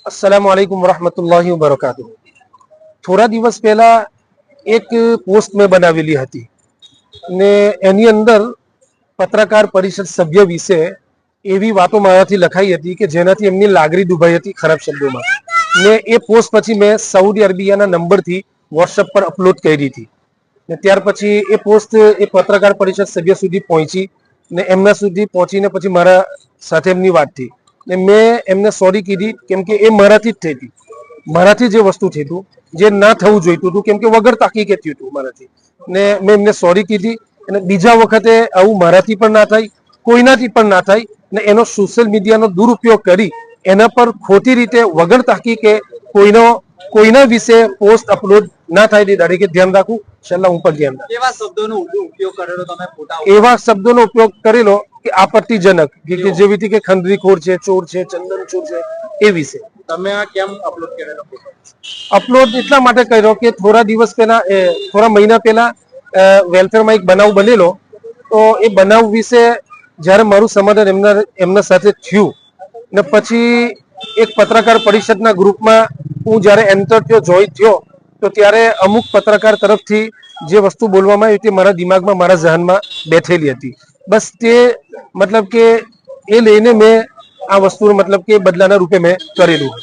अस्सलामुअलैकुम वरहमतुल्लाहि वबरकातुहू। થોડા દિવસ પહેલા એક પોસ્ટ મેં બનાવેલી હતી ને એની અંદર પત્રકાર પરિષદ સભ્ય વિશે એવી વાતો મારાથી લખાઈ હતી કે જેનાથી એમની લાગણી દુભાઈ હતી ખરાબ શબ્દોમાં, ને એ પોસ્ટ પછી મેં સાઉદી અરેબિયાના નંબરથી વોટ્સએપ પર અપલોડ કરી હતી ને ત્યાર પછી એ પોસ્ટ એ પત્રકાર પરિષદ સભ્ય સુધી પહોંચી ને એમના સુધી પહોંચીને પછી મારા સાથે એમની વાત થઈ ને મેં એમને સોરી કીધી, કેમ કે એ મારાથી જ થઈ હતી, મારાથી જે વસ્તુ થઈ હતું જે ના થવું જોઈતું હતું, કેમ કે વગર તાકીકે થયું હતું મારાથી, ને મેં એમને સોરી કીધી અને બીજા વખતે આવું મારાથી પણ ના થાય, કોઈનાથી પણ ના થાય ને એનો સોશિયલ મીડિયાનો દુરુપયોગ કરી એના પર ખોટી રીતે વગર તાકીકે કોઈના વિશે પોસ્ટ અપલોડ ના થાય તે તરીકે ધ્યાન રાખવું. છેલ્લા હું પણ ધ્યાન રાખું. એવા શબ્દોનો ઉપયોગ કરેલો કે આપત્તિજનક, કે જેવી રીતે કે ખંડરીખોર છે, ચોર છે, ચંદનચોર છે, એ વિશે. તમે આ કેમ અપલોડ કરેલો? અપલોડ એટલા માટે કર્યો કે થોડા દિવસ પહેલા, થોડા મહિના પહેલા વેલફેરમાં એક બનાવ બનેલો, તો એ બનાવ વિશે જ્યારે મારું સમાધાન એમના સાથે થયું ને પછી એક પત્રકાર પરિષદના ગ્રુપમાં હું જ્યારે એન્ટર થયો, જોઈન થયો, તો ત્યારે અમુક પત્રકાર તરફથી જે વસ્તુ બોલવામાં આવી તે મારા દિમાગમાં, મારા જહનમાં બેઠેલી હતી. બસ તે મતલબ કે એ લઈને મેં આ વસ્તુ મતલબ કે બદલાના રૂપે મેં કરેલું.